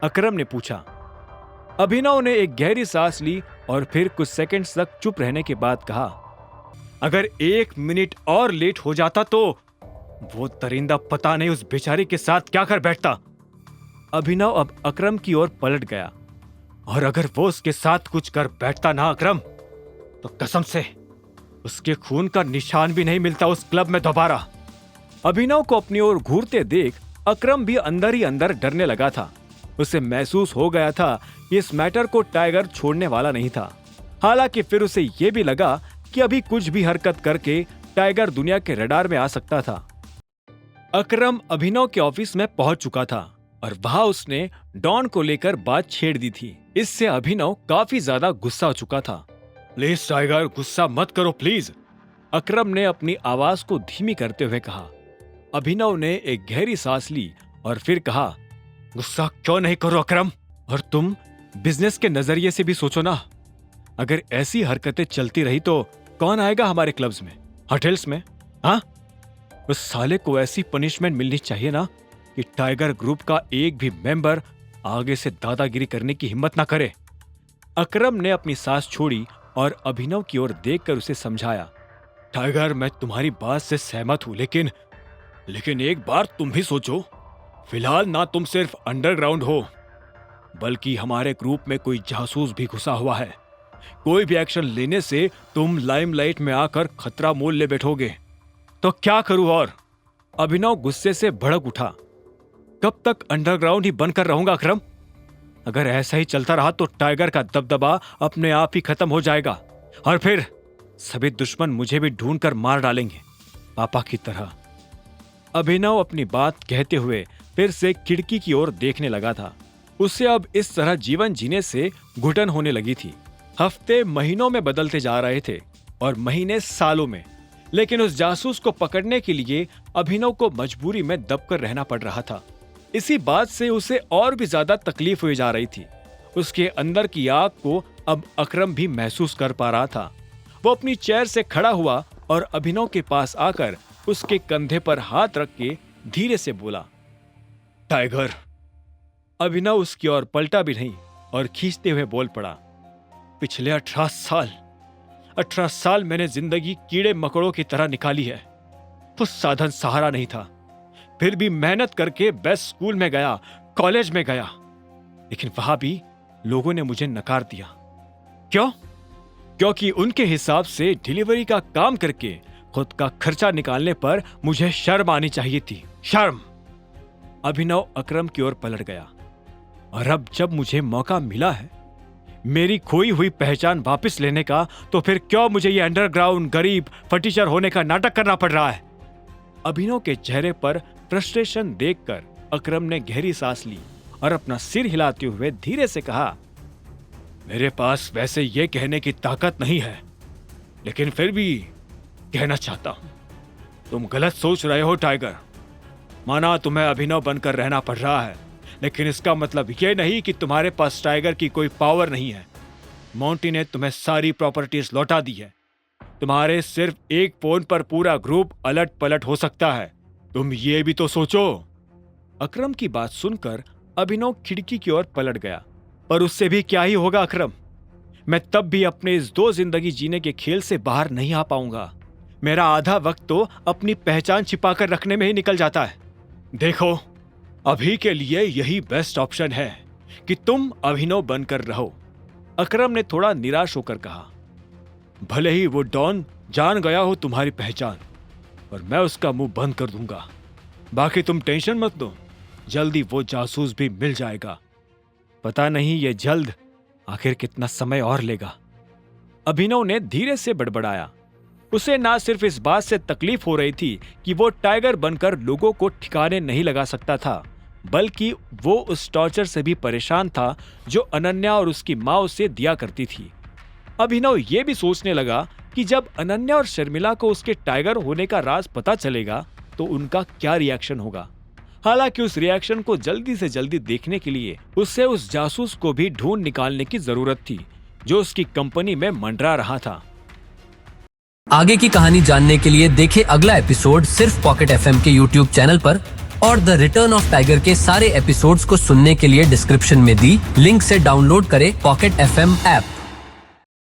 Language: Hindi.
अकरम ने पूछा। अभिनव ने एक गहरी सांस ली और फिर कुछ सेकंड्स तक चुप रहने के बाद कहा, अगर 1 मिनट और लेट हो जाता तो वो दरिंदा पता नहीं उस बेचारी के साथ क्या कर बैठता। अभिनव अब अकरम की ओर पलट गया। और अगर वो उसके साथ कुछ कर बैठता ना अकरम, तो कसम से उसके खून का निशान भी नहीं मिलता उस क्लब में दोबारा। अभिनव को अपनी ओर घूरते देख अकरम भी अंदर ही अंदर डरने लगा था। उसे महसूस हो गया था कि इस मैटर को टाइगर छोड़ने वाला नहीं था। हालांकि फिर उसे यह भी लगा कि अभी कुछ भी हरकत करके टाइगर दुनिया के रडार में आ सकता था। अकरम अभिनव के ऑफिस में पहुंच चुका था और वहां उसने डॉन को लेकर बात छेड़ दी थी। इससे अभिनव काफी ज्यादा गुस्सा हो चुका था। प्लीज टाइगर, गुस्सा मत करो प्लीज, अकरम ने अपनी आवाज को धीमी करते हुए कहा। अभिनव ने एक गहरी सांस ली और फिर कहा, गुस्सा क्यों नहीं करो अकरम, और तुम बिजनेस के नजरिए से भी सोचो ना। अगर ऐसी हरकतें चलती रही तो कौन आएगा हमारे क्लब्स में, होटल्स में? हाँ, उस साले को ऐसी पनिशमेंट मिलनी चाहिए ना कि टाइगर ग्रुप का एक भी मेंबर आगे से दादागिरी करने की हिम्मत ना करे। अकरम ने अपनी सांस छोड़ी और अभिनव की ओर देखकर उसे समझाया, टाइगर, मैं तुम्हारी बात से सहमत हूं, लेकिन एक बार तुम भी सोचो, फिलहाल ना तुम सिर्फ अंडरग्राउंड हो, बल्कि हमारे ग्रुप में कोई जासूस भी घुसा हुआ है। कोई भी एक्शन लेने से तुम लाइमलाइट में आकर खतरा मोल ले बैठोगे। तो क्या करूं? और अभिनव गुस्से से भड़क उठा। कब तक अंडरग्राउंड ही बनकर रहूंगा अकरम? अगर ऐसा ही चलता रहा तो टाइगर का दबदबा अपने आप ही खत्म हो जाएगा और फिर सभी दुश्मन मुझे भी ढूंढकर मार डालेंगे, पापा की तरह। अभिनव अपनी बात कहते हुए फिर से खिड़की की ओर देखने लगा था। उसे अब इस तरह जीवन जीने से घुटन होने लगी थी। हफ्ते महीनों में बदलते जा रहे थे और महीने सालों में, लेकिन उस जासूस को पकड़ने के लिए अभिनव को मजबूरी में दबकर रहना पड़ रहा था। इसी बात से उसे और भी ज्यादा तकलीफ हुई जा रही थी। उसके अंदर की आग को अब अकरम भी महसूस कर पा रहा था। वो अपनी चेयर से खड़ा हुआ और अभिनव के पास आकर उसके कंधे पर हाथ रख के धीरे से बोला, टाइगर। अभिनव उसकी ओर पलटा भी नहीं और खींचते हुए बोल पड़ा, पिछले 18 साल मैंने जिंदगी कीड़े मकोड़ों की तरह निकाली है। कुछ साधन सहारा नहीं था, फिर भी मेहनत करके बेस्ट स्कूल में गया, कॉलेज में गया, लेकिन वहां भी लोगों ने मुझे नकार दिया। क्यों? क्योंकि उनके हिसाब से डिलीवरी का काम करके खुद का खर्चा निकालने पर मुझे शर्म आनी चाहिए थी। शर्म। अभिनव अकरम की ओर पलट गया। और अब जब मुझे मौका मिला है मेरी खोई हुई पहचान वापस लेने का, तो फिर क्यों मुझे ये अंडरग्राउंड गरीब फटीचर होने का नाटक करना पड़ रहा है? अभिनव के चेहरे पर फ्रस्ट्रेशन देखकर अकरम ने गहरी सांस ली और अपना सिर हिलाते हुए धीरे से कहा, मेरे पास वैसे ये कहने की ताकत नहीं है, लेकिन फिर भी कहना चाहता हूं। तुम गलत सोच रहे हो टाइगर। माना तुम्हें अभिनव बनकर रहना पड़ रहा है, लेकिन इसका मतलब यह नहीं कि तुम्हारे पास टाइगर की कोई पावर नहीं है। मोंटी ने तुम्हें सारी प्रॉपर्टीज लौटा दी है। तुम्हारे सिर्फ एक फोन पर पूरा ग्रुप अलट पलट हो सकता है। तुम ये भी तो सोचो। अकरम की बात सुनकर अभिनव खिड़की की ओर पलट गया। पर उससे भी क्या ही होगा अकरम? मैं तब भी अपने इस 2 जिंदगी जीने के खेल से बाहर नहीं आ पाऊंगा। मेरा आधा वक्त तो अपनी पहचान छिपाकर रखने में ही निकल जाता है। देखो, अभी के लिए यही बेस्ट ऑप्शन है कि तुम अभिनव बनकर रहो, अकरम ने थोड़ा निराश होकर कहा। भले ही वो डॉन जान गया हो तुम्हारी पहचान, पर मैं उसका मुंह बंद कर दूंगा। बाकी तुम टेंशन मत लो, जल्दी वो जासूस भी मिल जाएगा। पता नहीं ये जल्द आखिर कितना समय और लेगा। अभिनव ने धीरे से बड़बड़ाया। उसे ना सिर्फ इस बात से तकलीफ हो रही थी कि वो टाइगर बनकर लोगों को ठिकाने नहीं लगा सकता था, बल्कि वो उस टॉर्चर से भी परेशान था जो अनन्या और उसकी माँ उसे दिया करती थी। अभिनव ये भी सोचने लगा कि जब अनन्या और शर्मिला को उसके टाइगर होने का राज पता चलेगा तो उनका क्या रिएक्शन होगा। हालांकि उस रिएक्शन को जल्दी से जल्दी देखने के लिए उसे उस जासूस को भी ढूंढ निकालने की जरूरत थी जो उसकी कंपनी में मंडरा रहा था। आगे की कहानी जानने के लिए देखें अगला एपिसोड सिर्फ पॉकेट एफएम के यूट्यूब चैनल पर। और द रिटर्न ऑफ टाइगर के सारे एपिसोड्स को सुनने के लिए डिस्क्रिप्शन में दी लिंक से डाउनलोड करें पॉकेट FM ऐप।